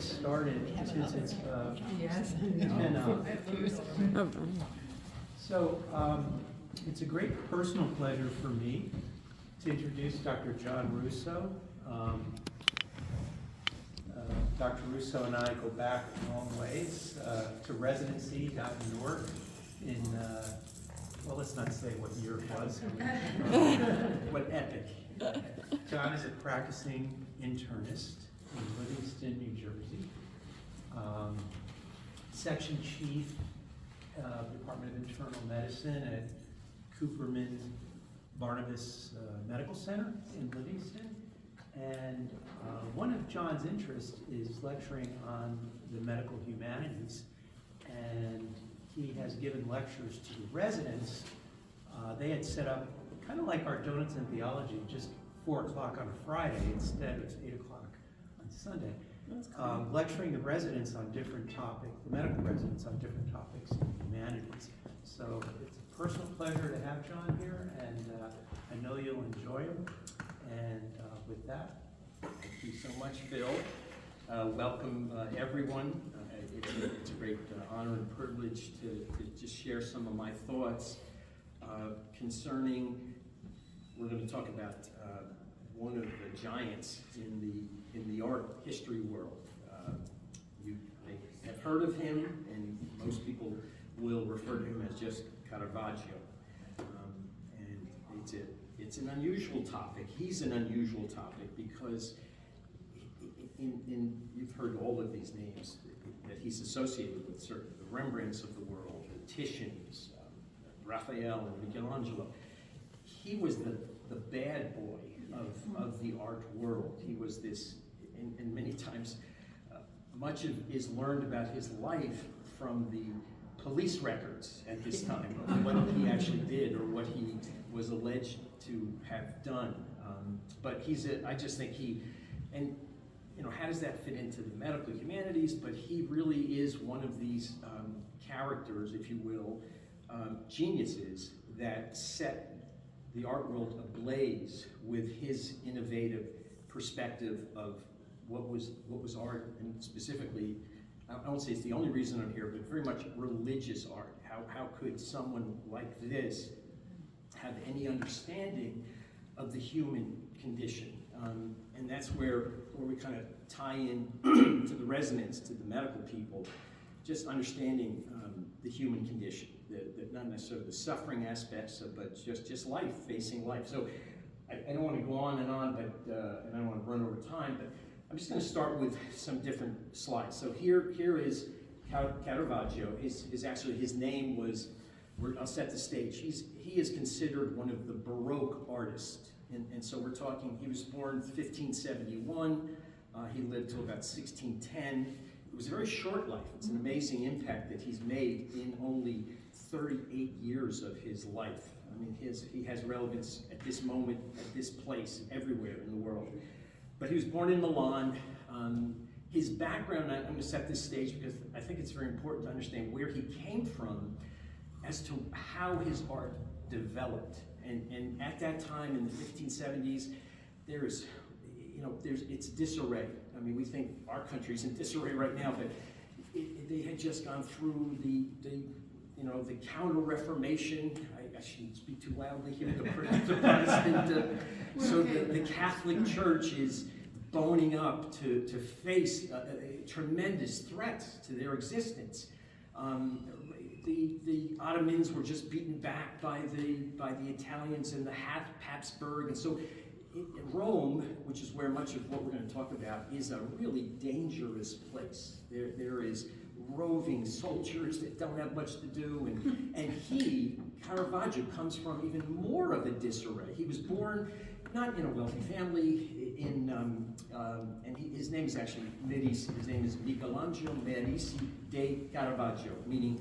get started since it's Yes. 10. So it's a great personal pleasure for me to introduce Dr. John Russo. Dr. Russo and I go back a long ways to residency down in Newark in, well, let's not say what year it was, what epic. John is a practicing internist in Livingston, New Jersey. Section chief of Department of Internal Medicine at Cooperman Saint Barnabas Medical Center in Livingston. And one of John's interests is lecturing on the medical humanities. And he has given lectures to the residents. They had set up kind of like our Donuts in Theology, just 4 o'clock on a Friday instead of 8 o'clock on Sunday. Lecturing the residents on different topics, the medical residents on different topics in humanities. So it's a personal pleasure to have John here, and I know you'll enjoy him. And with that, thank you so much, Phil. Welcome everyone. It's a great honor and privilege to just share some of my thoughts concerning, we're going to talk about one of the giants in the art history world. You may have heard of him, and most people will refer to him as just Caravaggio. And it's an unusual topic. He's an unusual topic because you've heard all of these names that he's associated with, certain the Rembrandts of the world, the Titians, Raphael and Michaelangelo. He was the bad boy of the art world. He was this, and many times, much of is learned about his life from the police records at this time, of what he actually did or what he was alleged to have done. But I just think and you know, how does that fit into the medical humanities? But he really is one of these characters, if you will, geniuses that set the art world ablaze with his innovative perspective of what was art, and specifically, I won't say it's the only reason I'm here, but very much religious art. How could someone like this have any understanding of the human condition? And that's where we kind of tie in to the residents, to the medical people, just understanding the human condition, not necessarily the suffering aspects, but just life, facing life. So I don't want to go on, but and I don't want to run over time, but I'm just going to start with some different slides. So here is Caravaggio. His name was, I'll set the stage. He is considered one of the Baroque artists. And so we're talking, he was born 1571, he lived till about 1610. It was a very short life. It's an amazing impact that he's made in only 38 years of his life. I mean, he has relevance at this moment, at this place, everywhere in the world. But he was born in Milan. His background, I'm going to set this stage because I think it's very important to understand where he came from as to how his art developed. And at that time in the 1570s, it's disarray. I mean, we think our country's in disarray right now, but they had just gone through the Counter-Reformation. I shouldn't speak too loudly here. The Protestant, so the Catholic Church is boning up to face a tremendous threat to their existence. The Ottomans were just beaten back by the Italians and the Habsburg, and so Rome, which is where much of what we're going to talk about, is a really dangerous place. There is roving soldiers that don't have much to do, and Caravaggio, comes from even more of a disarray. He was born not in a wealthy family, his name is actually Merisi. His name is Michaelangelo Merisi da Caravaggio, meaning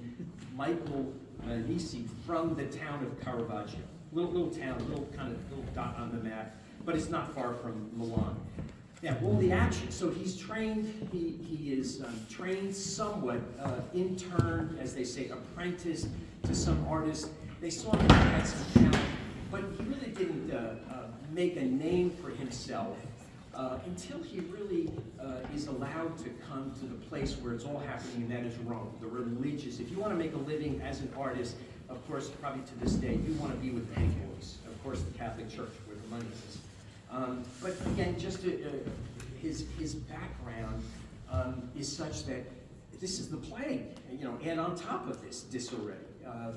Michael Merisi from the town of Caravaggio. Little town, little dot on the map, but it's not far from Milan. Now, all the action. So he's trained. He is trained somewhat, interned, as they say, apprenticed to some artists. They saw that he had some talent, but he really didn't make a name for himself until he really is allowed to come to the place where it's all happening, and that is Rome, the religious. If you want to make a living as an artist, of course, probably to this day, you want to be with the big boys. Of course, the Catholic Church, where the money is. But again, just his background is such that this is the plague, and on top of this disarray.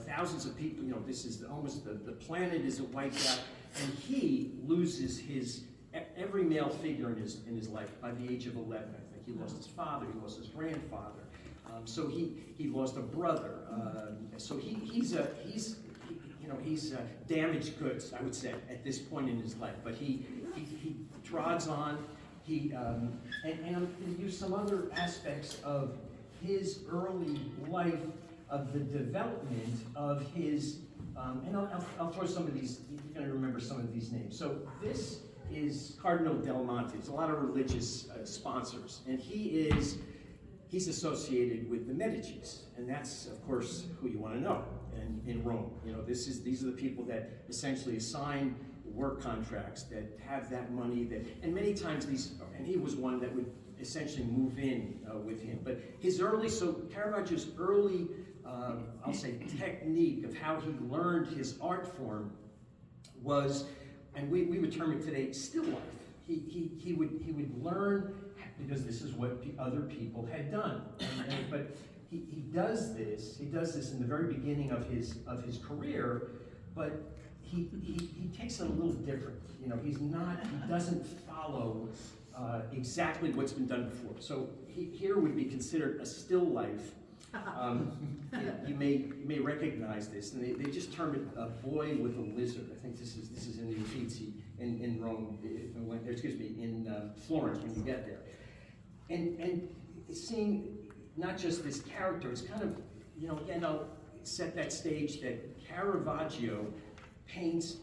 Thousands of people, this is almost the planet is wiped out, and he loses every male figure in his life by the age of 11. I think he lost his father, he lost his grandfather, so he lost a brother. So he's damaged goods, I would say, at this point in his life. But he trods on. And I'm going to use some other aspects of his early life, of the development of his, and I'll throw some of these, you're going to remember some of these names. So this is Cardinal Del Monte. There's a lot of religious sponsors, and he's associated with the Medicis, and that's, of course, who you want to know in Rome. These are the people that essentially assign work contracts, that have that money, and many times and he was one that would essentially move in with him. But Caravaggio's early, I'll say, technique of how he learned his art form was, and we would term it today, still life. He would learn, because this is what other people had done. But he does this in the very beginning of his career, but he takes it a little different. He doesn't follow exactly what's been done before. So here would be considered a still life. You may recognize this, and they just term it a boy with a lizard. I think this is in the Uffizi in Rome, in Florence when you get there. And seeing not just this character, it's kind of, again, I'll set that stage that Caravaggio paints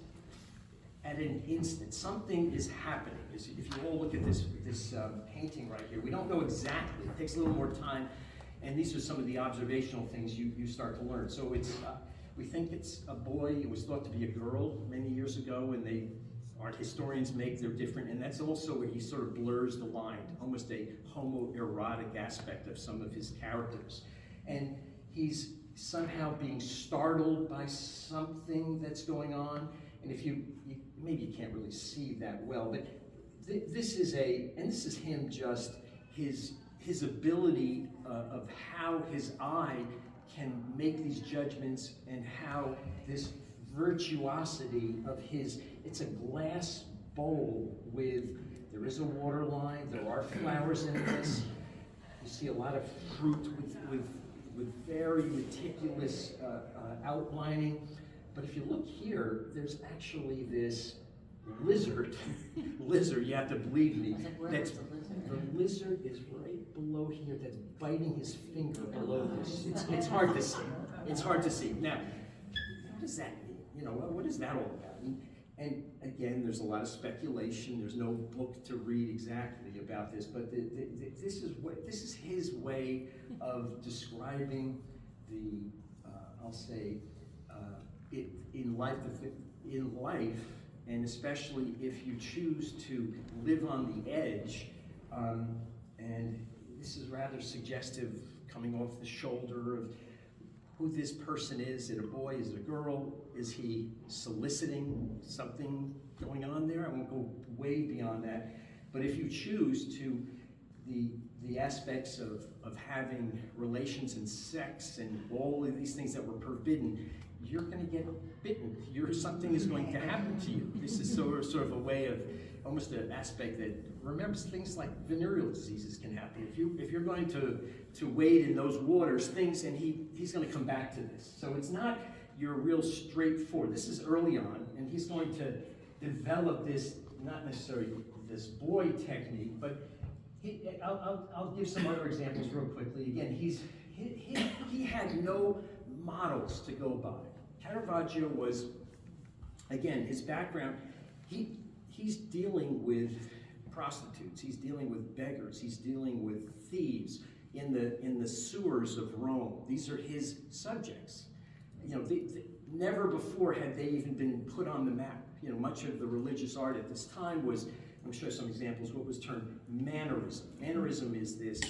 at an instant. Something is happening. If you all look at this painting right here, we don't know exactly. It takes a little more time, and these are some of the observational things you start to learn. So we think it's a boy. It was thought to be a girl many years ago, and art historians make they're different, and that's also where he sort of blurs the line, almost a homoerotic aspect of some of his characters. And he's somehow being startled by something that's going on, and if maybe you can't really see that well, but this is him, just his ability of how his eye can make these judgments, and how this virtuosity of it's a glass bowl there is a water line, there are flowers in this. You see a lot of fruit with very meticulous outlining. But if you look here, there's actually this lizard. You have to believe me. The lizard is right below here, that's biting his finger below this. It's hard to see. It's hard to see. Now, what does that mean? What is that all about? And again, there's a lot of speculation. There's no book to read exactly about this, but this is his way of describing I'll say, in life, and especially if you choose to live on the edge, and this is rather suggestive, coming off the shoulder of who this person is. Is it a boy? Is it a girl? Is he soliciting something going on there? I won't go way beyond that. But if you choose to, the aspects of having relations and sex and all of these things that were forbidden, you're going to get bitten. Something is going to happen to you. This is sort of a way of, almost an aspect that remembers things like venereal diseases can happen. If you're going to wade in those waters, and he's going to come back to this. So it's not your real straightforward. This is early on, and he's going to develop this, not necessarily this boy technique, but I'll give some other examples real quickly. Again, he had no models to go by. Caravaggio was, again, his background, he's dealing with prostitutes, he's dealing with beggars, he's dealing with thieves in the sewers of Rome. These are his subjects. Never before had they even been put on the map. much of the religious art at this time was, I'm sure some examples, what was termed mannerism. Mannerism is this,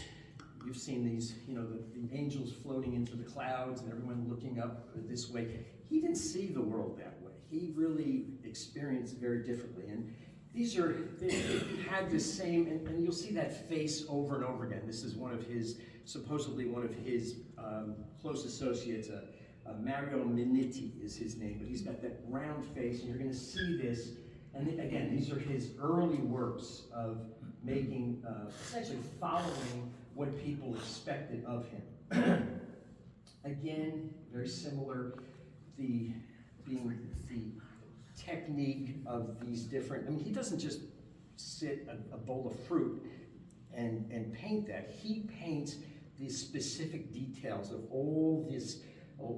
you've seen these, the angels floating into the clouds and everyone looking up this way. He didn't see the world that way. He really experienced it very differently. And they had the same, and you'll see that face over and over again. This is supposedly one of his close associates, Mario Minetti is his name, but he's got that round face, and you're going to see this. And again, these are his early works of making, essentially following what people expected of him. Again, very similar, the technique of these different, he doesn't just sit a bowl of fruit and paint that. He paints these specific details of all this,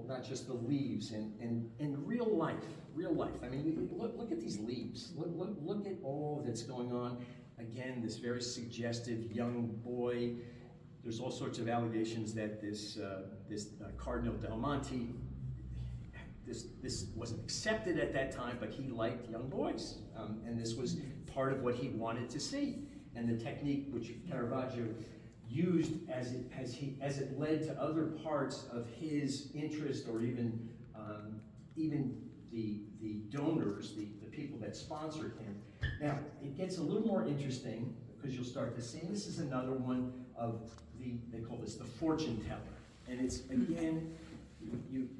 not just the leaves, and real life. Look at these leaves. Look at all that's going on. Again, this very suggestive young boy. There's all sorts of allegations that this Cardinal Del Monte, this wasn't accepted at that time, but he liked young boys, and this was part of what he wanted to see. And the technique which Caravaggio used as it led to other parts of his interest, or even the donors, the people that sponsored him. Now, it gets a little more interesting because you'll start to see, and this is another one of they call this the fortune teller. And it's, again,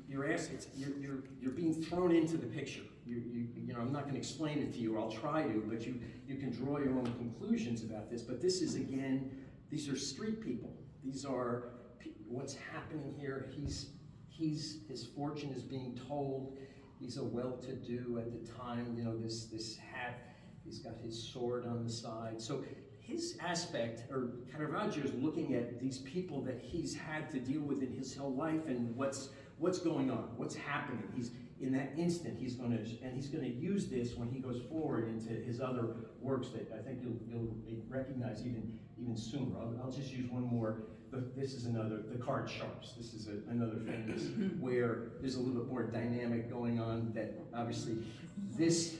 you're asked, you're being thrown into the picture. I'm not going to explain it to you, or I'll try to, but you can draw your own conclusions about this. But this is, again, these are street people. These are what's happening here. His fortune is being told. He's a well-to-do at the time. This hat. He's got his sword on the side. So his aspect, or Caravaggio, is looking at these people that he's had to deal with in his whole life, and what's going on, what's happening. He's in that instant. He's going to use this when he goes forward into his other works that I think you'll recognize even sooner. I'll just use one more. This is another, the card sharps. This is another famous where there's a little bit more dynamic going on. That obviously this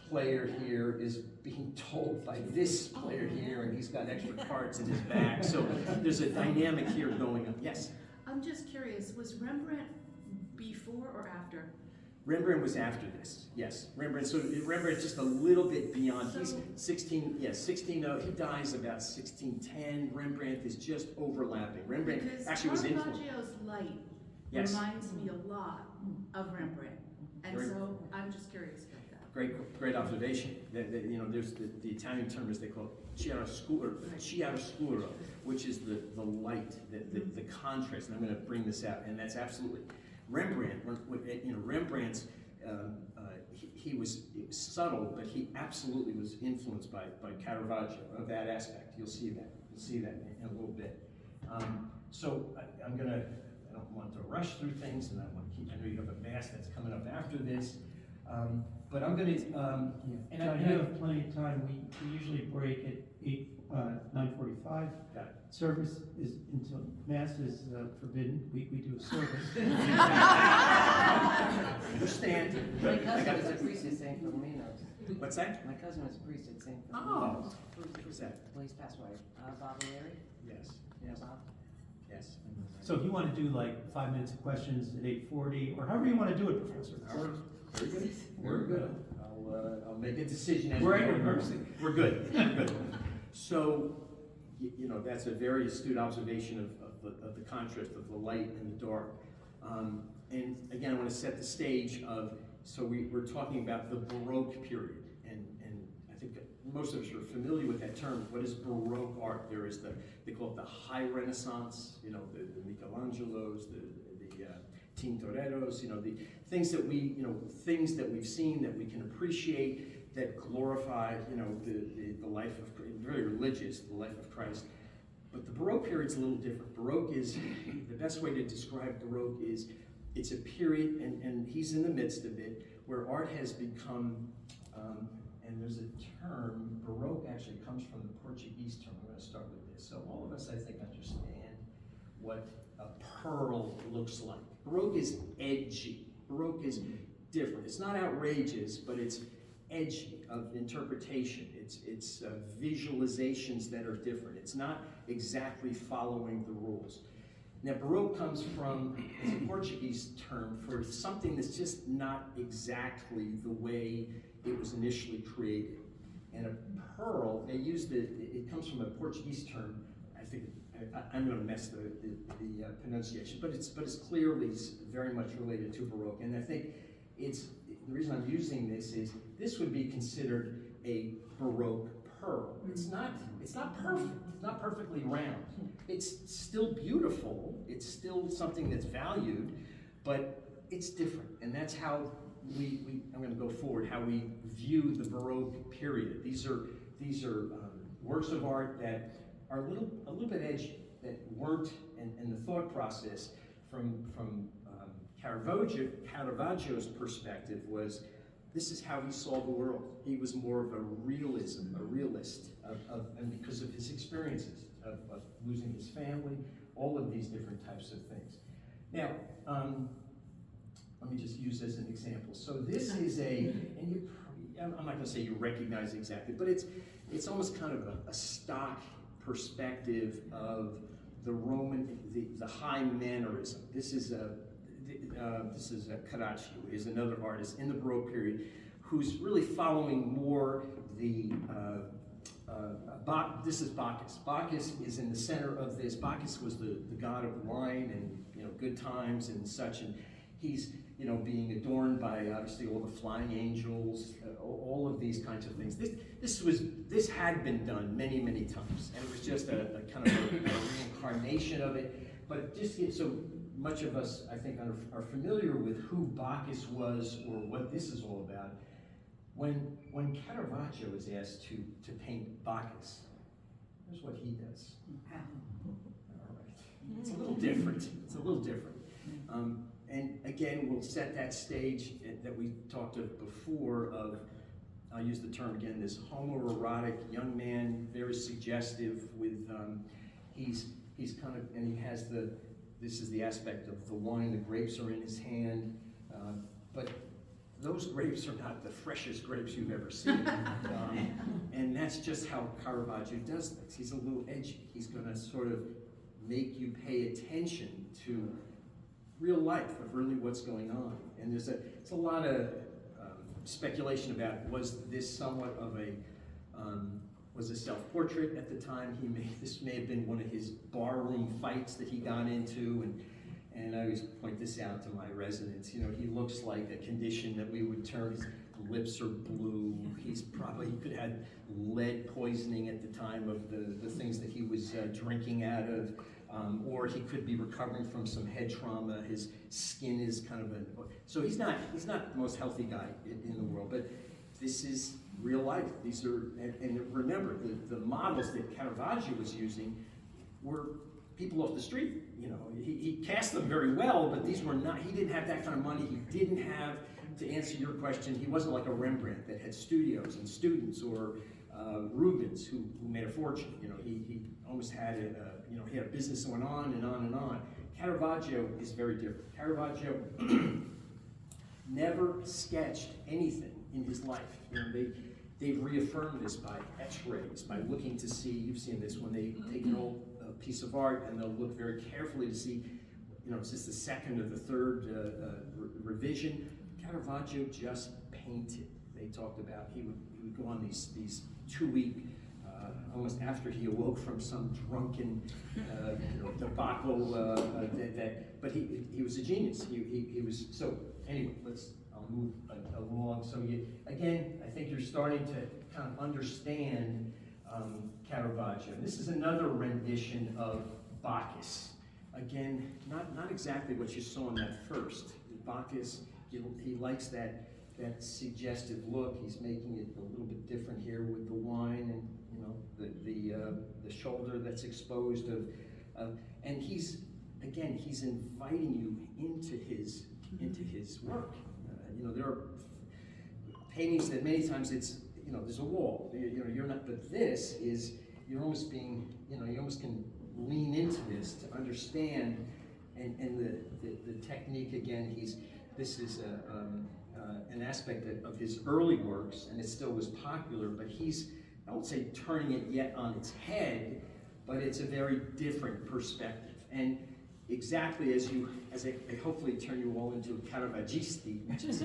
player here is being told by this player here, and he's got extra cards in his bag. So there's a dynamic here going on. Yes? I'm just curious, was Rembrandt before or after? Rembrandt was after this, yes. Rembrandt's just a little bit beyond. He's 16, he dies about 1610. Rembrandt is just overlapping. Rembrandt actually was influenced. Caravaggio's light Yes. reminds me a lot of Rembrandt, and so I'm just curious about that. Great observation. There's the Italian term is they call it chiaroscuro, which is the light, the contrast. And I'm going to bring this out, and that's absolutely Rembrandt. Rembrandt's he was subtle, but he absolutely was influenced by Caravaggio of that aspect. You'll see that in a little bit. So I don't want to rush through things, and I know you have a mass that's coming up after this. But I'm going to, and I have plenty of time. We usually break at 9:45. Service is until mass is forbidden. We do a service. Understand? My cousin was a priest at St. Philomena's. What's that? My cousin was a priest at St. Oh, Philomena's. who's that? Well, he's passed away. Bob O'Leary? Yes. Yeah, Bob. Yes. So if you want to do like 5 minutes of questions at 8:40, or however you want to do it, Professor. Very good. Very good. I'll make a decision as We're we at go. your mercy. We're good. We're good. So, that's a very astute observation of the contrast of the light and the dark. And again, I want to set the stage of, so we're talking about the Baroque period, and I think most of us are familiar with that term. What is Baroque art? There is they call it the High Renaissance, the Michelangelos, the Tintorettos, the things that we've seen that we can appreciate, that glorify, the life of, very religious, the life of Christ. But the Baroque period's a little different. Baroque is, the best way to describe Baroque is, it's a period, and he's in the midst of it, where art has become, and there's a term, Baroque actually comes from the Portuguese term. I'm going to start with this. So all of us, I think, understand what a pearl looks like. Baroque is edgy. Baroque is different. It's not outrageous, but it's edgy of interpretation. It's visualizations that are different. It's not exactly following the rules. Now, Baroque comes from, it's a Portuguese term for something that's just not exactly the way it was initially created. And a pearl, they used it comes from a Portuguese term. I think I'm going to mess the pronunciation, but it's clearly very much related to Baroque. And I think the reason I'm using this is this would be considered a Baroque pearl. It's not perfect. It's not perfectly round. It's still beautiful. It's still something that's valued, but it's different. And that's how I'm going to go forward, how we view the Baroque period. These are works of art that are a little bit edgy, that weren't, and the thought process from Caravaggio's perspective was, this is how he saw the world. He was more of a realist, and because of his experiences of losing his family, all of these different types of things. Now, let me just use as an example. So this is I'm not going to say you recognize exactly, but it's almost kind of a stock perspective of the Roman, the high mannerism. This is Caravaggio, is another artist in the Baroque period who's really following more the, this is Bacchus. Bacchus is in the center of this. Bacchus was the god of wine and good times and such, and he's being adorned by obviously all the flying angels, all of these kinds of things. This had been done many, many times, and it was just a kind of a reincarnation of it. But just so much of us, I think, are familiar with who Bacchus was or what this is all about. When Caravaggio is asked to paint Bacchus, here's what he does. All right. It's a little different. It's a little different. And again, we'll set that stage that we talked of before of, I'll use the term again, this homoerotic young man, very suggestive with, he's kind of, and he has this is the aspect of the wine, the grapes are in his hand, but those grapes are not the freshest grapes you've ever seen. And that's just how Caravaggio does things. He's a little edgy. He's gonna sort of make you pay attention to real life of really what's going on. And there's a lot of speculation about, was this somewhat of was a self-portrait at the time? This may have been one of his barroom fights that he got into, and I always point this out to my residents. He looks like a condition that we would term, his lips are blue. He could have had lead poisoning at the time of the things that he was drinking out of. Or he could be recovering from some head trauma. His skin is kind of so he's not the most healthy guy in the world, but this is real life. These are, and remember, the models that Caravaggio was using were people off the street. He cast them very well, but these were not, he didn't have that kind of money. He didn't have, to answer your question, he wasn't like a Rembrandt that had studios and students, or Rubens who made a fortune. He almost had he had a business going on and on and on. Caravaggio is very different. Caravaggio never sketched anything in his life. They've reaffirmed this by X-rays, by looking to see, you've seen this, when they take an old piece of art and they'll look very carefully to see, is this the second or the third revision? Caravaggio just painted. They talked about he would go on these 2-week, almost after he awoke from some drunken debacle. But he was a genius. He was, so anyway. I'll move along. So again, I think you're starting to kind of understand Caravaggio. And this is another rendition of Bacchus. Again, not exactly what you saw in that first. Bacchus, he likes that suggestive look. He's making it a little bit different here with the wine and the shoulder that's exposed and he's inviting you into his work. There are paintings that many times it's there's a wall. You're not, but this is, you're almost being, you almost can lean into this to understand, and the technique again. This is an aspect of his early works, and it still was popular, but he's, I won't say turning it yet on its head, but it's a very different perspective. And exactly as I hopefully turn you all into Caravaggisti, which is,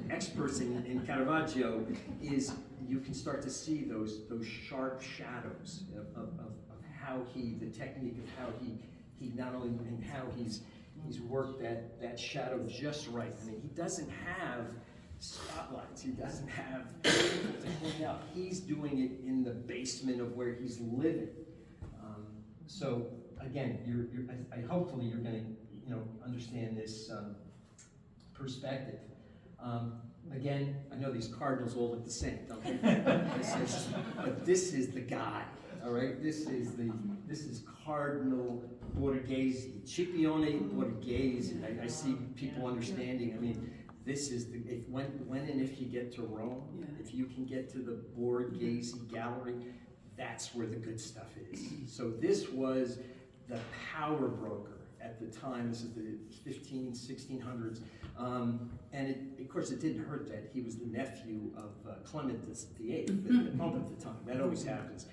experts in Caravaggio, is you can start to see those sharp shadows of how the technique of how he not only, and how he's worked that shadow just right. I mean, he doesn't have spotlights, he doesn't have people to point out. He's doing it in the basement of where he's living. So again, hopefully you're going to understand this perspective. Again, I know these cardinals all look the same, don't they? But this is the guy. All right, this is Cardinal Borghese, Scipione Borghese. I see people understanding. I mean, this is when and if you get to Rome, if you can get to the Borghese Gallery, that's where the good stuff is. So this was the power broker at the time. This is the 1600s. And of course, it didn't hurt that he was the nephew of Clement VIII, the Pope at the time. That always happens.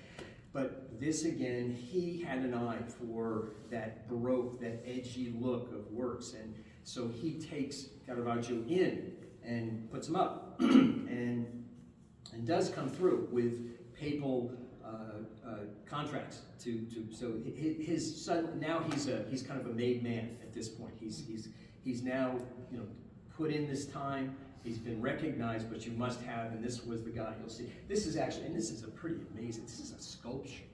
But this again, he had an eye for that Baroque, that edgy look of works. And so he takes Caravaggio in and puts him up and does come through with papal contracts so his son, now he's kind of a made man at this point. He's now put in this time. He's been recognized, but you must have, and this was the guy. You'll see. This is actually, and this is a pretty amazing. This is a sculpture.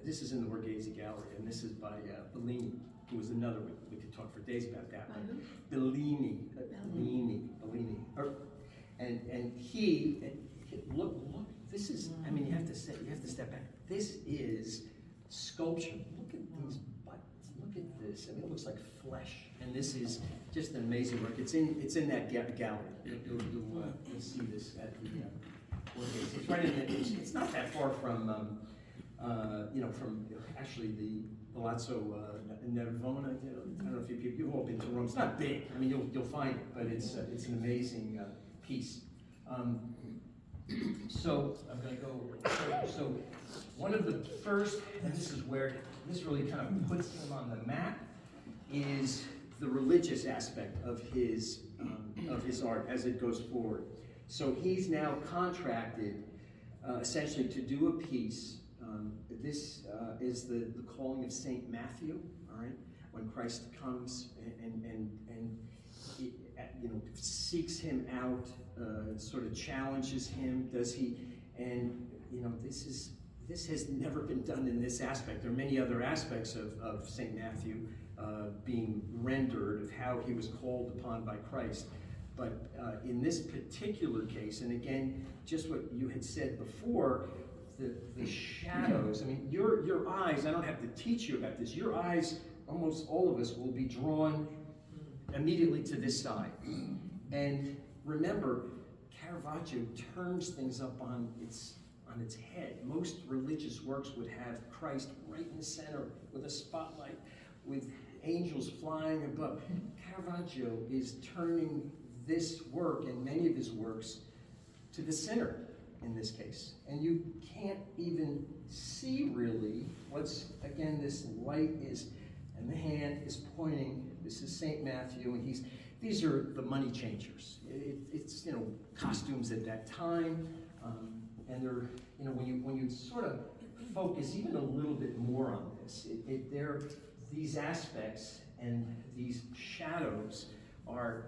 This is in the Borghese Gallery, and this is by Bellini, who was another. We could talk for days about that. Bellini. And he look. This is. I mean, you have to step back. This is sculpture. Look at these buttons. Look at this. I mean, it looks like flesh. And this is just an amazing work. It's in that gallery. You'll see this at the Borghese. It's right in the. It's not that far from from actually the Palazzo Nervona. I don't know if you've all been to Rome. It's not big. I mean, you'll find it, but it's an amazing piece. So I'm going to go. So one of the first, and this is where this really kind of puts him on the map, is the religious aspect of his art as it goes forward. So he's now contracted essentially to do a piece. This is the calling of Saint Matthew. All right, when Christ comes and seeks him out, sort of challenges him. Does he? And this has never been done in this aspect. There are many other aspects of Saint Matthew being rendered, of how he was called upon by Christ. But in this particular case, and again, just what you had said before, the shadows. I mean, your eyes. I don't have to teach you about this. Your eyes, almost all of us, will be drawn immediately to this side. And remember, Caravaggio turns things up on its head. Most religious works would have Christ right in the center with a spotlight, with angels flying above. Caravaggio is turning this work and many of his works to the center in this case. And you can't even see really what's, again, this light is, and the hand is pointing. This is St. Matthew, and these are the money changers. It's costumes at that time, and they're when you sort of focus even a little bit more on this, these aspects and these shadows are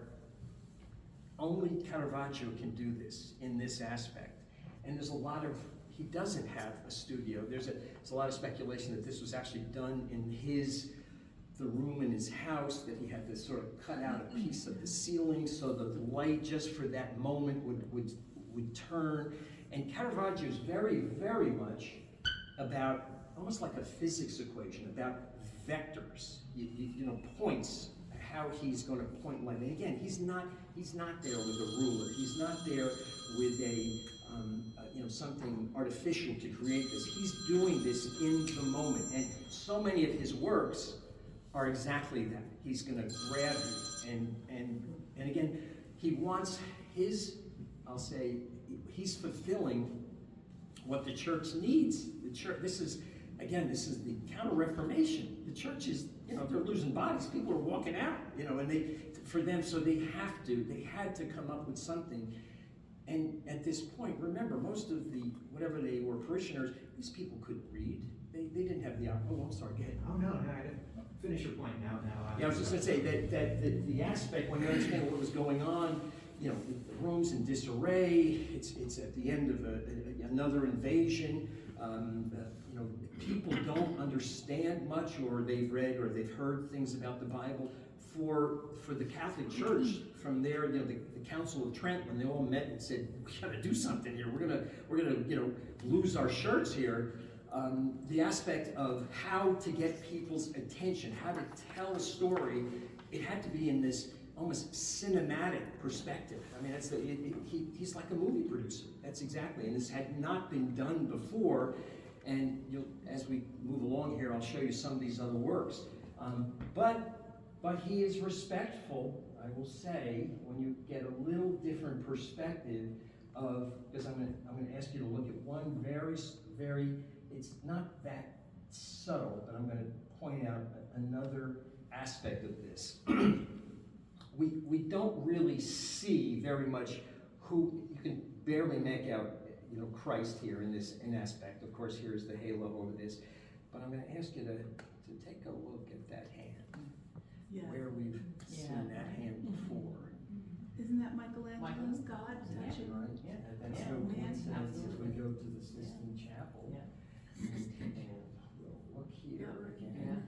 only Caravaggio can do this in this aspect. And there's a lot of, he doesn't have a studio. There's a lot of speculation that this was actually done in the room in his house, that he had to sort of cut out a piece of the ceiling so that the light just for that moment would turn. And Caravaggio is very, very much about, almost like a physics equation, about vectors, points, how he's going to point light. And again, he's not there with a ruler. He's not there with a something artificial to create this. He's doing this in the moment. And so many of his works are exactly that. He's going to grab you, and again, he wants I'll say, he's fulfilling what the church needs. The church, this is the Counter-Reformation. The church is, they're losing bodies. People are walking out, and they had to come up with something. And at this point, remember, most of whatever they were parishioners, these people couldn't read. They didn't have the, I'm sorry, go ahead. Oh, no, I didn't finish your point now. Yeah, I was just going to say that the aspect, when you understand what was going on, the Rome's in disarray, it's at the end of another invasion, people don't understand much, or they've read or they've heard things about the Bible. For the Catholic Church, from there, the Council of Trent, when they all met and said, we got to do something here, we're gonna lose our shirts here. The aspect of how to get people's attention, how to tell a story, it had to be in this almost cinematic perspective. I mean, he's like a movie producer. That's exactly, and this had not been done before. And as we move along here, I'll show you some of these other works. But he is respectful, I will say, when you get a little different perspective of, because I'm going to ask you to look at one very, it's not that subtle, but I'm going to point out another aspect of this. We don't really see very much who, you can barely make out, Christ here in this aspect. Of course, here's the halo over this. But I'm going to ask you to take a look at that hand. Yeah. Where we've seen that hand before. Isn't that Michelangelo's God touching? Right? Yeah. That's Yeah. no coincidence. Absolutely. If we go to the Sistine Chapel, Yeah. and we'll look here again. Yeah.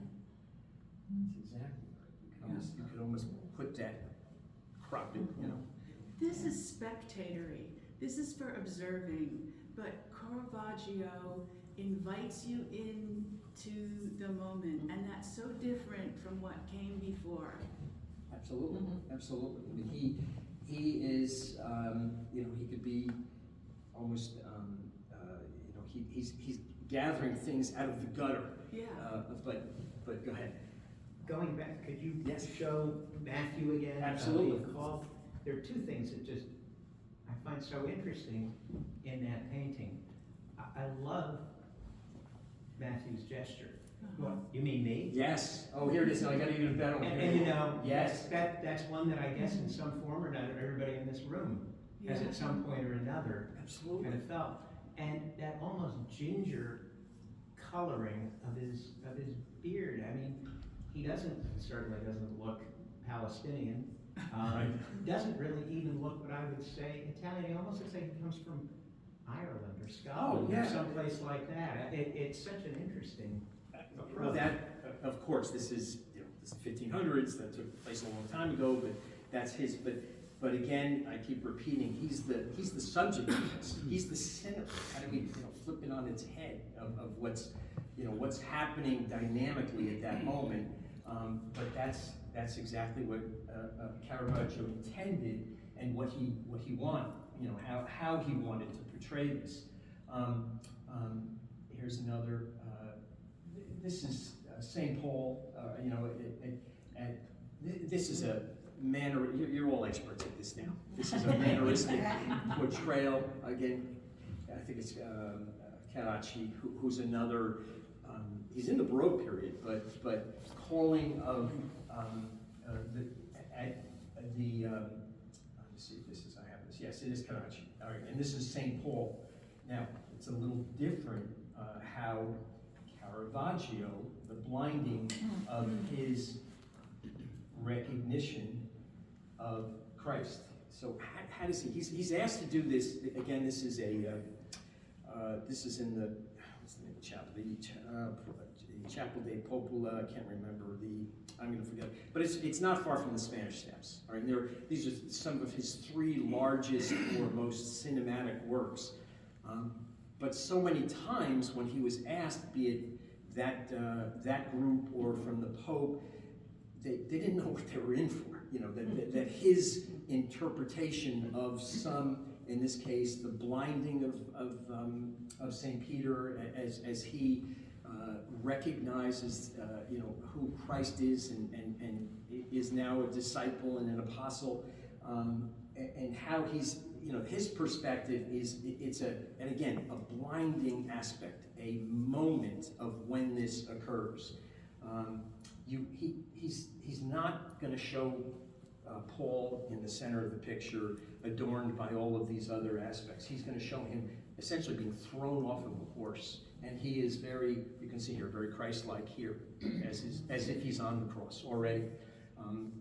That's exactly right. You could almost put that crop in, This is spectatory. This is for observing. But Caravaggio invites you into the moment, and that's so different from what came before. Absolutely, absolutely. I mean, he is, he could be almost, he's gathering things out of the gutter. Yeah. But go ahead. Going back, could you Yes. show Matthew again? Absolutely. There are two things that I find so interesting in that painting. I love Matthew's gesture. What, you mean me? Yes. Oh, here it is. Now I got even a better one. And yes. that's one that I guess in some form or another, everybody in this room has at some point or another Absolutely. kind of felt. And that almost ginger coloring of his beard. I mean, he certainly doesn't look Palestinian. Doesn't really even look what I would say Italian. He almost looks like he comes from Ireland or Scotland or someplace like that. It's such an interesting approach. Well, that, of course, this is the 1500s. That took place a long time ago, but that's his. But again, I keep repeating, he's the subject of this. He's the center. How do we flip it on its head of what's happening dynamically at that moment? But that's exactly what Caravaggio intended and what he wanted. How he wanted to portray this. Here's another. This is St. Paul. And this is a manner. You're all experts at this now. This is a manneristic portrayal. Again, I think it's Carracci, who's another. He's in the Baroque period, but calling of let's see if this is, I have this. Yes, it is Carracci. All right, and this is St. Paul. Now, it's a little different how Caravaggio, the blinding of his recognition of Christ. So how does he's asked to do this, again, this is in the, what's the name of the chapel? The Chapel de Popola, I can't remember I'm going to forget. But it's not far from the Spanish Steps. All right, these are some of his three largest or most cinematic works. But so many times when he was asked, be it that group or from the Pope, they didn't know what they were in for. That his interpretation of some, in this case, the blinding of St. Peter as he recognizes who Christ is and is now a disciple and an apostle, and how he's, his perspective is, and again, a blinding aspect, a moment of when this occurs. He's not going to show Paul in the center of the picture, adorned by all of these other aspects. He's going to show him essentially being thrown off of a horse, and he is very, you can see here, very Christ-like here, as if he's on the cross already.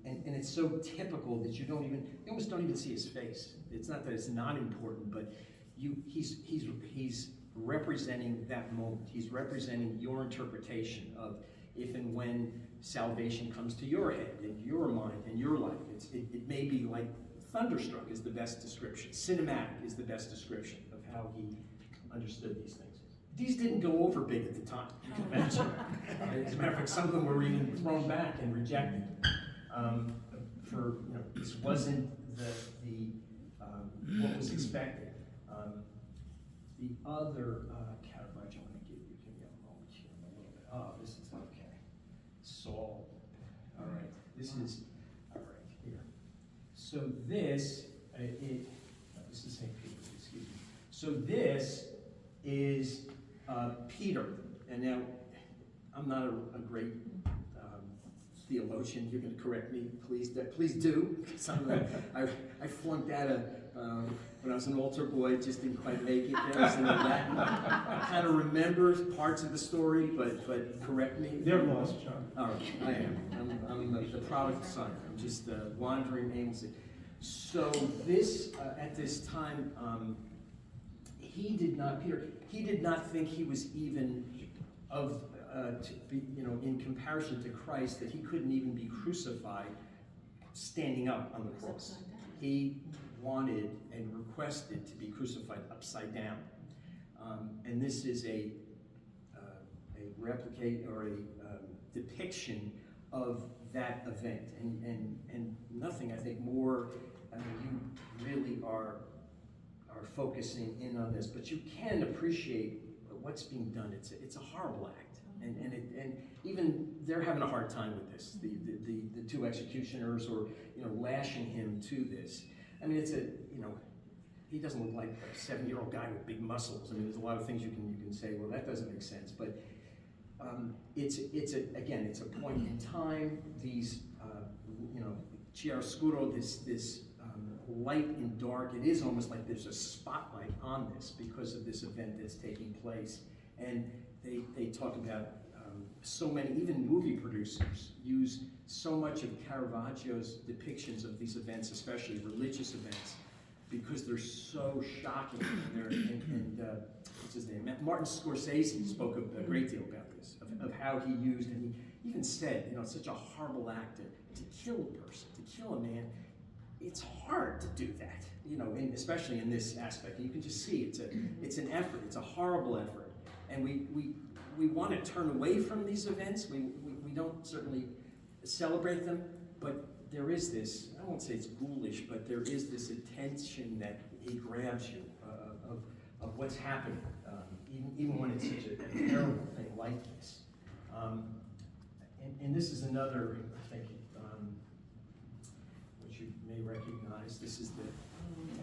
And it's so typical that you almost don't even see his face. It's not that it's not important, but he's representing that moment. He's representing your interpretation of if and when salvation comes to your head, in your mind, in your life. It may be like thunderstruck is the best description. Cinematic is the best description of how he understood these things. These didn't go over big at the time, you can imagine. As a matter of fact, some of them were even thrown back and rejected. This wasn't what was expected. The other Caravaggio, I'm going to give me a moment here, a little bit. Oh, this is okay. Saul. All right, this is all right here. So this this is St. Peter. Excuse me. So this is Peter, and now I'm not a great theologian. You're going to correct me, please do, because I flunked out of when I was an altar boy, just didn't quite make it. There was in Latin. I kind of remember parts of the story, but correct me. They're lost, John. All right, I am. I'm the prodigal son. I'm just wandering aimlessly. So this at this time, Peter did not think he was even of. To be, in comparison to Christ, that he couldn't even be crucified standing up on the cross. He wanted and requested to be crucified upside down. And this is a replicate or a depiction of that event. And nothing, I think, more, you really are focusing in on this, but you can appreciate what's being done. It's a horrible act. And even they're having a hard time with this. The two executioners, or lashing him to this. I mean, he doesn't look like a 7-year-old guy with big muscles. I mean, there's a lot of things you can say. Well, that doesn't make sense. But it's a point in time. These chiaroscuro, this light and dark. It is almost like there's a spotlight on this because of this event that's taking place. And they talk about so many, even movie producers use so much of Caravaggio's depictions of these events, especially religious events, because they're so shocking. And what's his name? Martin Scorsese spoke a great deal about this, of how he used, and he even said, it's such a horrible act to kill a person, to kill a man. It's hard to do that, especially in this aspect. You can just see it's an effort. It's a horrible effort. And we want to turn away from these events. We don't certainly celebrate them, but there is this, I won't say it's ghoulish, but there is this attention that he grabs you of what's happening, even when it's such a terrible thing like this. And this is another, I think, which you may recognize. This is the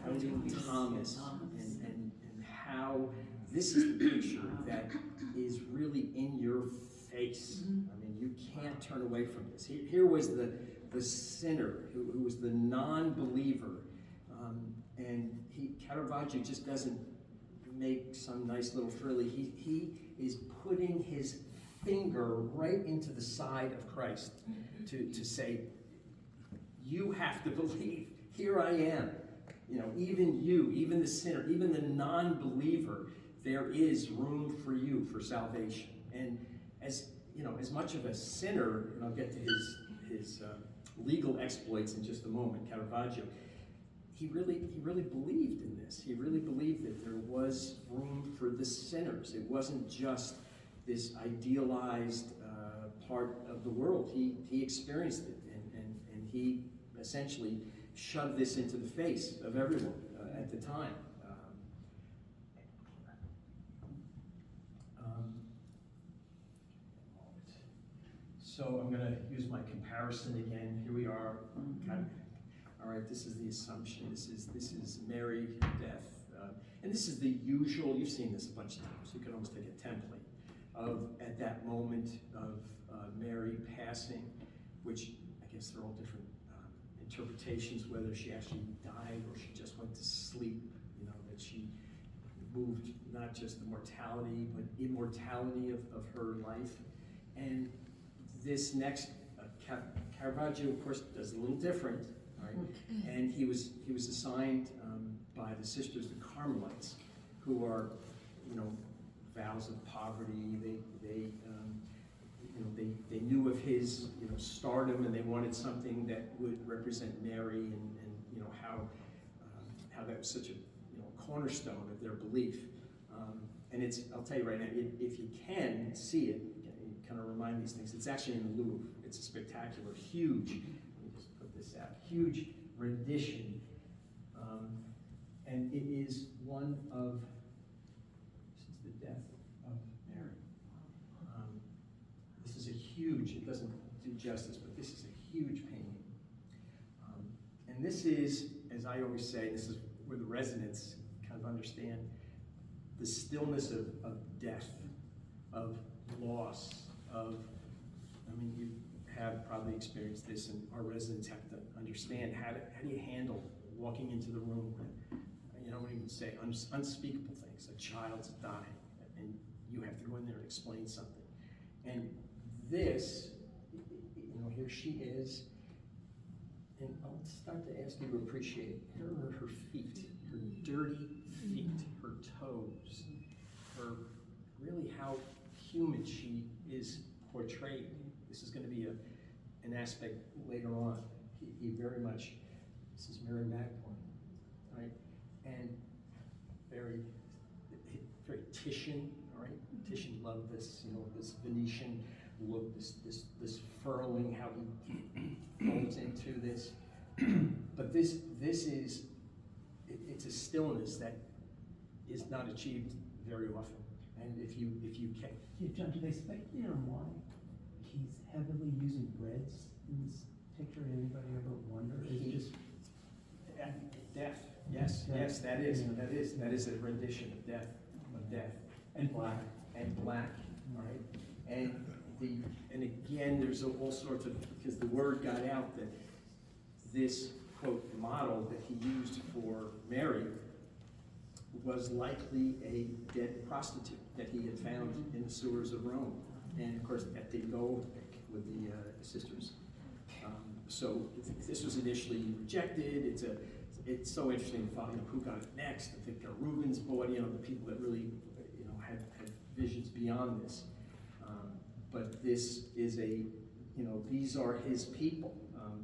Doubting Thomas, and how this is the picture that is really in your face. I mean, you can't turn away from this. Here was the sinner who was the non-believer, and Caravaggio just doesn't make some nice little frilly. He is putting his finger right into the side of Christ to say, you have to believe. Here I am. Even you, even the sinner, even the non-believer, there is room for you for salvation. And as much of a sinner, and I'll get to his legal exploits in just a moment, Caravaggio, he really believed in this. He really believed that there was room for the sinners. It wasn't just this idealized part of the world. He experienced it, and he essentially shoved this into the face of everyone at the time. So I'm going to use my comparison again. Here we are. All right, this is the Assumption. This is Mary, death, and this is the usual. You've seen this a bunch of times. You can almost take a template of at that moment of Mary passing, which I guess they're all different interpretations, whether she actually died or she just went to sleep. You know, that she moved not just the mortality but immortality of her life. And this next Caravaggio, of course, does a little different. Right? And he was assigned by the sisters, the Carmelites, who are, you know, vows of poverty. They knew of his, you know, stardom, and they wanted something that would represent Mary, and you know how that was such a, you know, cornerstone of their belief. And it's, I'll tell you right now, if you can see it, you kind of remind these things. It's actually in the Louvre. It's a spectacular, huge. Let me just put this out. Huge rendition, and it is one of, since the death of Mary. This is a huge, it doesn't do justice, but this is a huge painting. And this is, as I always say, this is where the residents kind of understand the stillness of death, of loss, of, I mean, you have probably experienced this, and our residents have to understand how do you handle walking into the room when, you know, I wouldn't even say unspeakable things. A child's dying, and you have to go in there and explain something. And this, you know, here she is, and I'll start to ask you to appreciate her feet, her dirty feet, her toes, her really how human she is portrayed. This is going to be an aspect later on. He very much, this is Mary Magdalene, right? And very Titian, all right? Titian loved this, you know, this Venetian look, this furrowing, how he folds into this. But this is, it's a stillness that is not achieved very often. And if you can. Yeah, John, do they speculate on why he's heavily using reds in this picture? Anybody ever wonder? Is it just Death, yes, that is a rendition of death, and black? and black, all right? And again, there's all sorts of, because the word got out that this, quote, model that he used for Mary was likely a dead prostitute that he had found in the sewers of Rome. And of course, that didn't go with the sisters. So this was initially rejected. It's so interesting to follow, you know, who got it next. I think Rubens bought, you know, the people that really, you know, had visions beyond this. But this is a, you know, these are his people.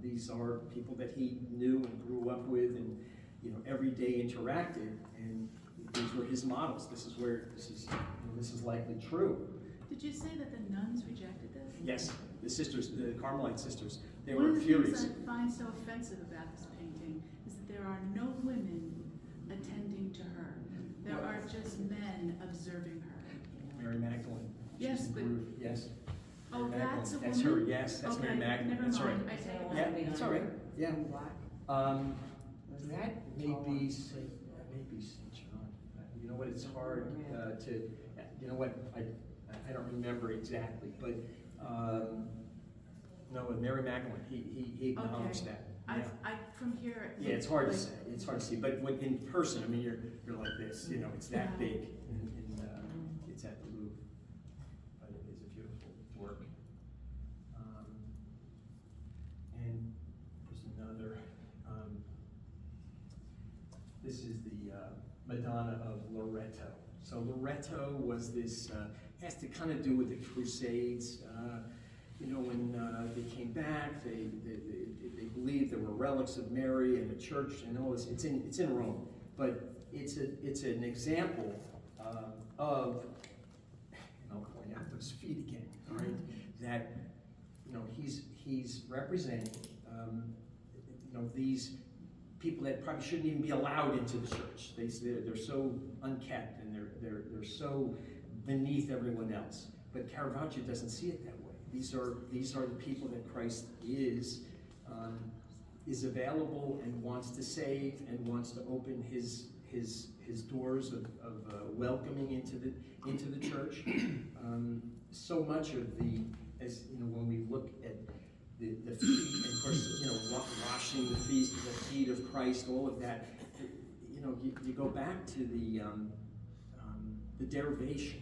These are people that he knew and grew up with, and, you know, every day interacted, and these were his models. This is where this is likely true. Did you say that the nuns rejected this? Yes, the sisters, the Carmelite sisters, they One were of the furious. things I find so offensive about this painting is that there are no women attending to her. There are just men observing her. Mary Magdalene. Yes, She's but- the group, yes. Oh, Mary that's a Magdalene. woman? That's her, yes, that's Mary Okay, Magdalene, never that's right. mind. I take it Yeah, back. that's all right, yeah. In black? That may be St. John. You know what, it's hard to, you know what, I don't remember exactly, but, no, with Mary Magdalene, he acknowledged Okay. that. I, Yeah. from here. Yeah, it's hard to like- say, it's hard to see, but when in person, I mean, you're like this, you know, it's that Yeah. big, it's at the Louvre, but it is a beautiful work. And there's another, this is the Madonna of Loreto. So Loreto was this, has to kind of do with the Crusades. You know, when they came back, they believed there were relics of Mary in the church and all this. It's in Rome, but it's an example of, and I'll point out those feet again, all right? That, you know, he's representing, you know, these people that probably shouldn't even be allowed into the church. They're so unkept, and they're so beneath everyone else. But Caravaggio doesn't see it that way. These are the people that Christ is is available and wants to save and wants to open his doors of welcoming into the church. So much of as you know, when we look at the feet, and of course, you know, washing the feet of Christ, all of that, you know, you go back to the derivation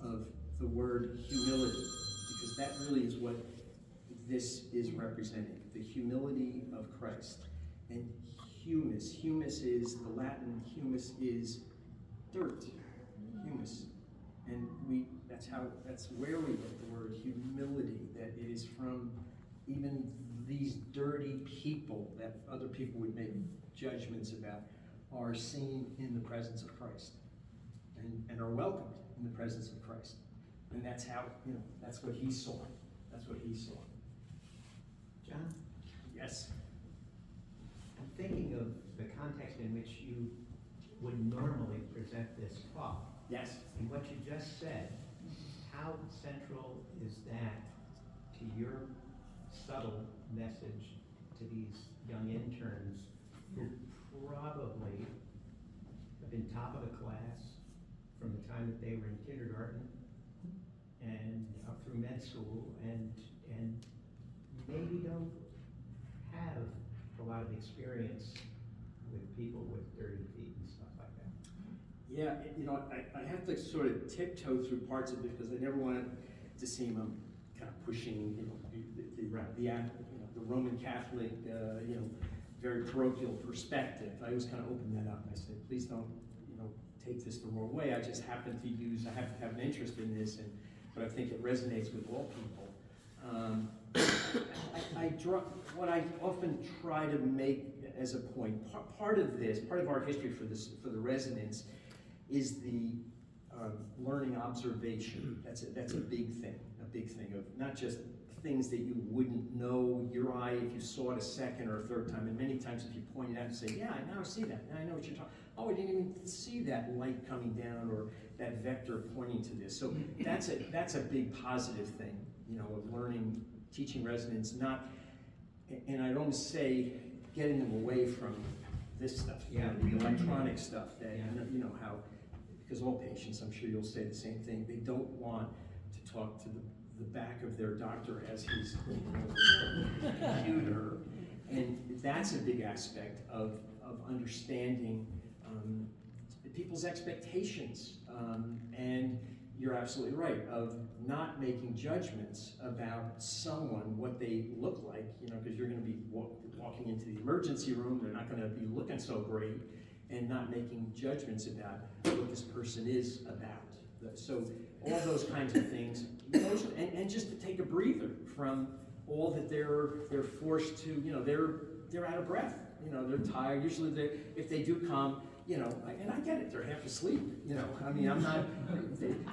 of the word humility, because that really is what this is representing, the humility of Christ. And humus is, the Latin humus is dirt, humus. And that's where we get the word humility, that it is from even these dirty people that other people would make judgments about, are seen in the presence of Christ and are welcomed in the presence of Christ. And that's how, you know, that's what he saw. That's what he saw. John? Yes. I'm thinking of the context in which you would normally present this talk. Yes. And what you just said, how central is that to your subtle message to these young interns who probably have been top of the class from the time that they were in kindergarten and up through med school, and maybe don't have a lot of experience with people with dirty feet and stuff like that? Yeah, you know, I have to sort of tiptoe through parts of it because I never wanted to seem kind of pushing, you know, the Roman Catholic, you know, very parochial perspective. I always kind of open that up and I say, please don't, you know, take this the wrong way. I just happen to I have to have an interest in this, but I think it resonates with all people. What I often try to make as a point, part of our history for the residents is the learning observation. That's a big thing of not just things that you wouldn't know your eye if you saw it a second or a third time, and many times if you point it out and say, yeah, I now see that, now I know what you're talking. Oh, I didn't even see that light coming down or that vector pointing to this. So that's a big positive thing, you know, of learning, teaching residents, and I don't say getting them away from this stuff, Yeah. you know, the electronic stuff that, you know, how, because all patients, I'm sure you'll say the same thing, they don't want to talk to the back of their doctor as he's, you know, computer, and that's a big aspect of understanding people's expectations, and you're absolutely right, of not making judgments about someone, what they look like, you know, because you're going to be walking into the emergency room, they're not going to be looking so great, and not making judgments about what this person is about. So all those kinds of things, and just to take a breather from all that they're forced to, you know, they're out of breath, you know, they're tired. Usually if they do come, you know, and I get it, they're half asleep, you know, I mean,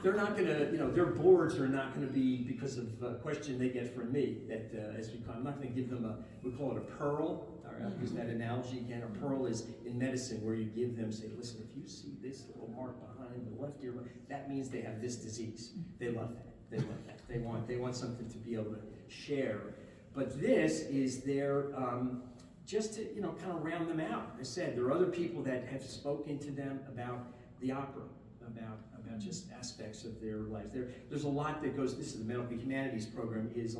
they're not gonna, you know, their boards are not gonna be because of a question they get from me that I'm not gonna give them we call it a pearl. I'll use that analogy again. A pearl is in medicine where you give them, say, listen, if you see this little mark behind the left ear, that means they have this disease. They love that. They love that. They want something to be able to share. But this is their, just to, you know, kind of round them out. I said, there are other people that have spoken to them about the opera, about just aspects of their life. There's a lot that goes, this is the Medical Humanities Program, is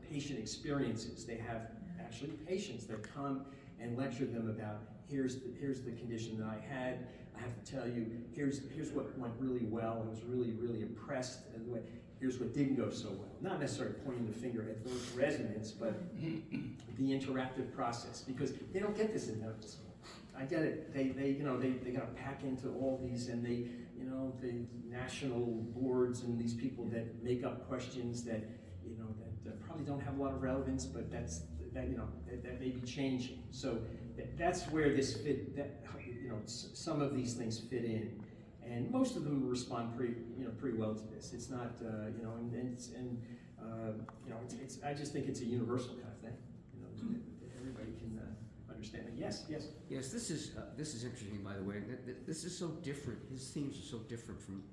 patient experiences. They have actually patients that come and lecture them about, here's the condition that I had. I have to tell you, here's what went really well. I was really, really impressed. And here's what didn't go so well. Not necessarily pointing the finger at those residents, but the interactive process, because they don't get this in medical school. I get it. They got to pack into all these, and the national boards and these people that make up questions that, you know, that probably don't have a lot of relevance, but that may be changing. So that's where this fit. Some of these things fit in, and most of them respond pretty well to this. It's not, I just think it's a universal kind of thing. You know, that everybody can understand it. Yes. Yes, this is interesting, by the way. This is so different. His themes are so different from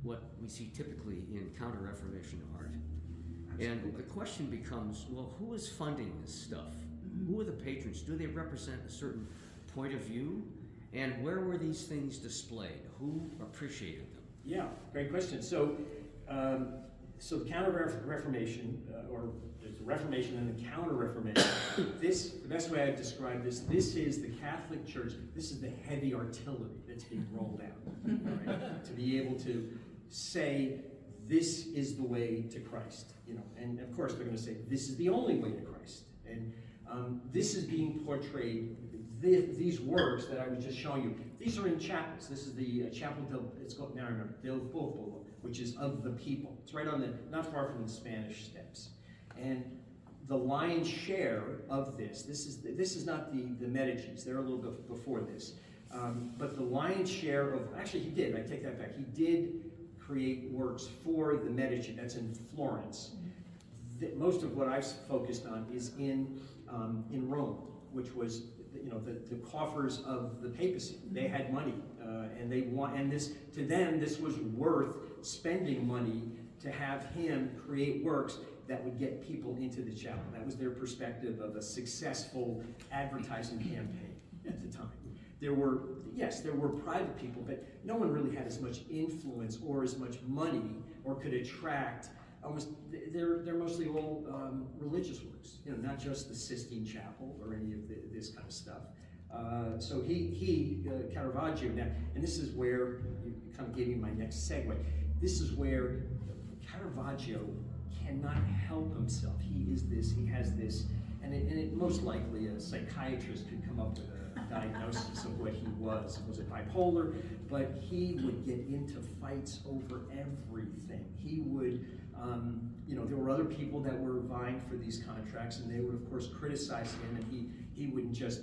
what we see typically in Counter-Reformation art. Absolutely. And the question becomes, well, who is funding this stuff? Who are the patrons? Do they represent a certain point of view? And where were these things displayed? Who appreciated them? Yeah, great question. So the Counter-Reformation, or there's the Reformation and the Counter-Reformation, the best way I've described this is the Catholic Church, this is the heavy artillery that's being rolled out, right? To be able to say, this is the way to Christ, and of course they're going to say, this is the only way to Christ. And this is being portrayed, these works that I was just showing you, these are in chapels. This is the Chapel del Popolo, which is of the people. It's right on not far from the Spanish Steps. And the lion's share of this is not the Medicis, they're a little bit before this. But the lion's share of, actually he did, I take that back, he did create works for the Medici, that's in Florence. Most of what I've focused on is in Rome, which was the coffers of the papacy. They had money, and this to them this was worth spending money to have him create works that would get people into the chapel. That was their perspective of a successful advertising campaign at the time. There were private people, but no one really had as much influence or as much money or could attract. They're mostly all religious works, not just the Sistine Chapel or any of this kind of stuff. So Caravaggio, now, and this is where you kind of gave me my next segue. This is where Caravaggio cannot help himself. He has this, and it most likely a psychiatrist could come up with a diagnosis of what he was. Was it bipolar? But he would get into fights over everything. He would, there were other people that were vying for these contracts, and they would, of course, criticize him, and he wouldn't just,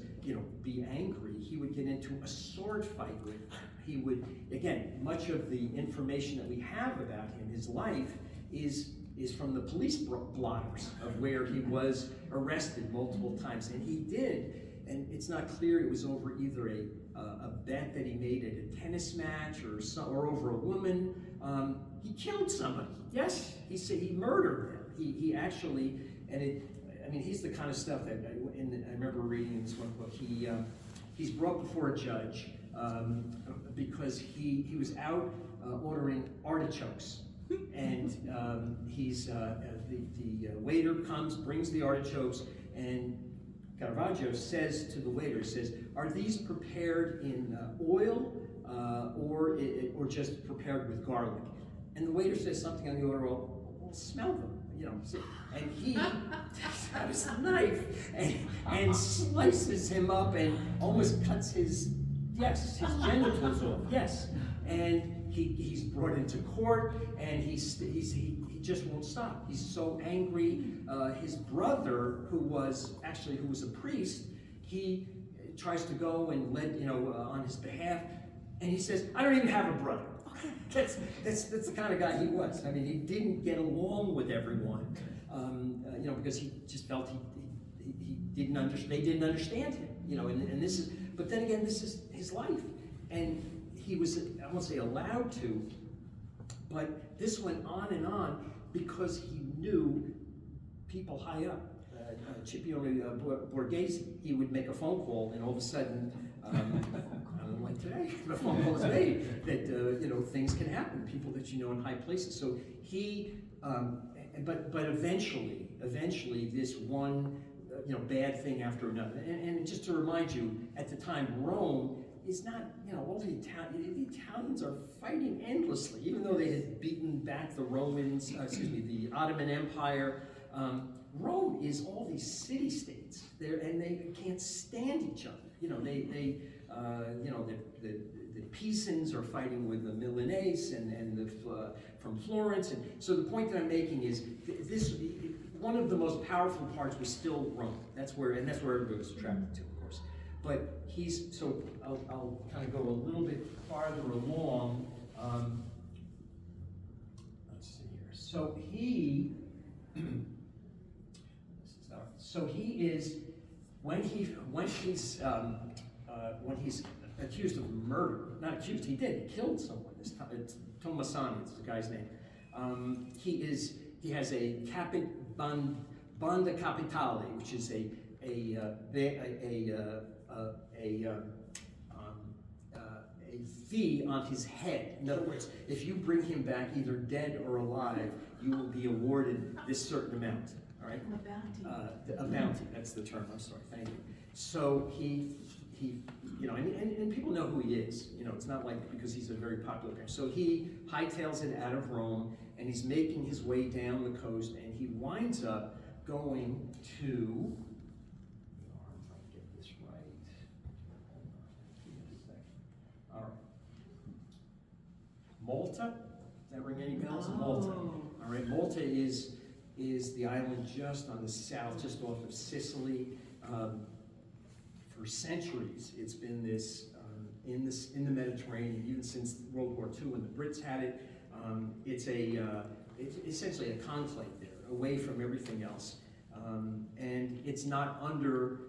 be angry. He would get into a sword fight with them. He would, again, much of the information that we have about him, his life, is from the police blotters of where he was arrested multiple times, and he did. And it's not clear it was over either a bet that he made at a tennis match or over a woman. He killed somebody. Yes, he said he murdered them. He actually, he's the kind of stuff that I remember reading in this one book. He's brought before a judge because he was out ordering artichokes, and the waiter comes, brings the artichokes, and Caravaggio says to the waiter, "Are these prepared in oil or just prepared with garlic?" And the waiter says something on the order, "Well, smell them." And he takes out his knife and slices him up and almost cuts his genitals off. Yes, and he's brought into court, and he just won't stop. He's so angry. His brother, who was a priest, he tries to go and on his behalf, and he says, "I don't even have a brother." That's the kind of guy he was. He didn't get along with everyone, because he just felt he didn't understand. They didn't understand him, And this is, but then again, this is his life, and he was, I won't say allowed to, but this went on and on because he knew people high up. Scipione Borghese, he would make a phone call, and all of a sudden, I don't know, like today, the phone call is made that things can happen. People that in high places. So he, but eventually, this one, bad thing after another. And just to remind you, at the time, Rome is not, all the Italians are fighting endlessly, even though they had beaten back the Romans, the Ottoman Empire. Rome is all these city-states there, and they can't stand each other. The Pisans are fighting with the Milanese and from Florence, and so the point that I'm making is this. One of the most powerful parts was still Rome. That's where everybody was attracted to, of course. But I'll kind of go a little bit farther along. Let's see here. So he is when he's accused of murder. Not accused. He did. He killed someone. It's Tomasani is the guy's name. He has a banda capitale, which is fee on his head. In other words, if you bring him back either dead or alive, you will be awarded this certain amount. All right. A bounty. A bounty. That's the term. I'm sorry. Thank you. So he, you know, and people know who he is. You know, it's not like because he's a very popular guy. So he hightails it out of Rome, and he's making his way down the coast, and he winds up going to. If I get this right. Give me a second. All right. Malta. Does that ring any bells? No. Malta. All right. Malta is the island just on the south, just off of Sicily. For centuries, it's been this in the Mediterranean, even since World War II when the Brits had it. It's essentially a conclave there, away from everything else, and it's not under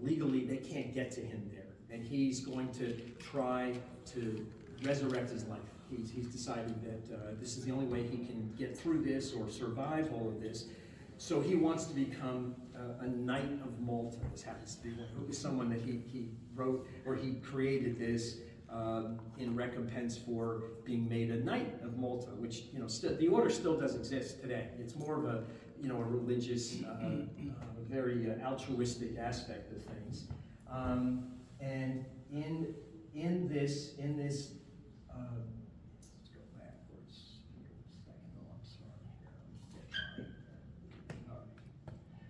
legally they can't get to him there, and he's going to try to resurrect his life. He's decided that this is the only way he can get through this or survive all of this. So he wants to become a Knight of Malta. This happens to be someone that he wrote, or he created this in recompense for being made a Knight of Malta, which, you know, still, the order still does exist today. It's more of a, you know, a religious, very altruistic aspect of things. And in this. Let's go backwards. Give me a second. Oh, I'm sorry. All right.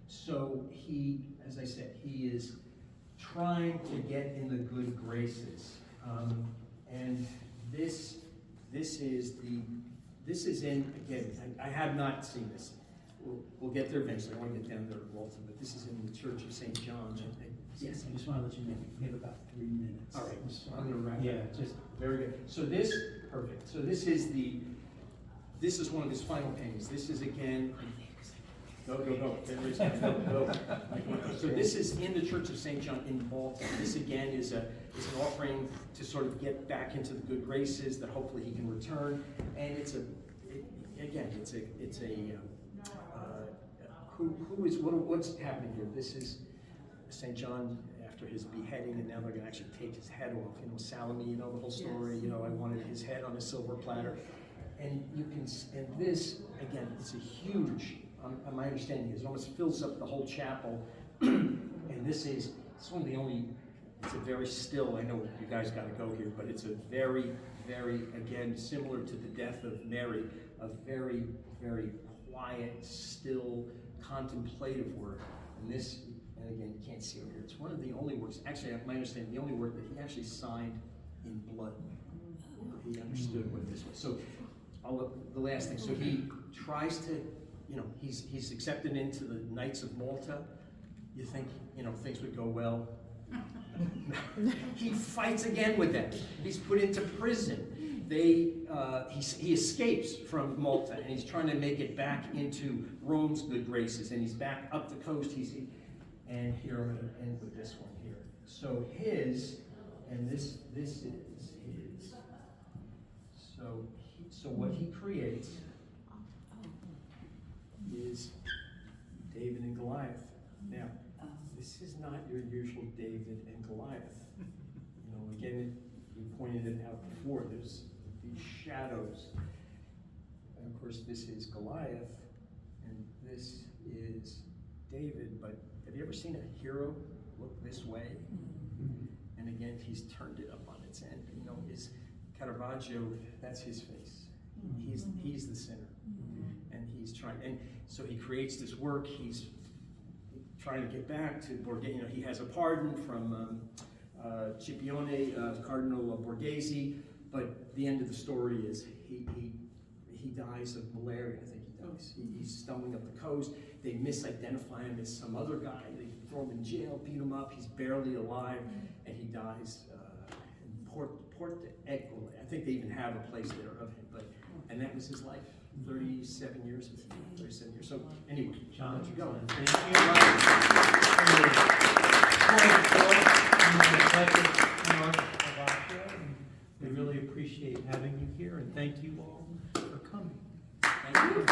So he, as I said, he is trying to get in the good graces, and this is in, again, I have not seen this. We'll get there eventually. I want to get down there to Walton, but this is in the Church of St. John. Yes, I just want to let you know, we have about 3 minutes. All right, I'm sorry. I'm going to wrap Yeah, up. just, Very good. So this, perfect. So this is one of his final paintings. This is again, go. There is, go. So this is in the Church of St. John in Malta. This again is an offering to sort of get back into the good graces that hopefully he can return. And what's happening here? This is St. John after his beheading, and now they're going to actually take his head off. You know, Salome, you know the whole story. You know, I wanted his head on a silver platter, and you can. And this again, it's a huge. My understanding is it almost fills up the whole chapel, and it's one of the only. It's a very still. I know you guys got to go here, but it's a very, very again similar to the death of Mary, a very, very quiet, still, contemplative work. And this. And again, you can't see over here. It's one of the only works, actually, my understanding, the only work that he actually signed in blood. He understood what this was. So, the last thing. So he tries to, you know, he's accepted into the Knights of Malta. You think, you know, things would go well. He fights again with them. He's put into prison. He escapes from Malta, and he's trying to make it back into Rome's good graces. And he's back up the coast. And here I'm going to end with this one here. So this is his. So what he creates is David and Goliath. Now, this is not your usual David and Goliath. You know, again, you pointed it out before. There's these shadows, and of course, this is Goliath, and this is David. But have you ever seen a hero look this way? And again, he's turned it up on its end. You know, is Caravaggio? That's his face. He's the sinner, and he's trying. And so he creates this work. He's trying to get back to Borghese. You know, he has a pardon from Scipione, Cardinal Borghese. But the end of the story is he dies of malaria. I think he dies. He's stumbling up the coast. They misidentify him as some other guy. They throw him in jail, beat him up. He's barely alive, and he dies in Port d'Equile. I think they even have a place there of him. And that was his life. 37 years. 37 years. So anyway, John, let you go. Thank you. We really appreciate having you here, and thank you all for coming. Thank you.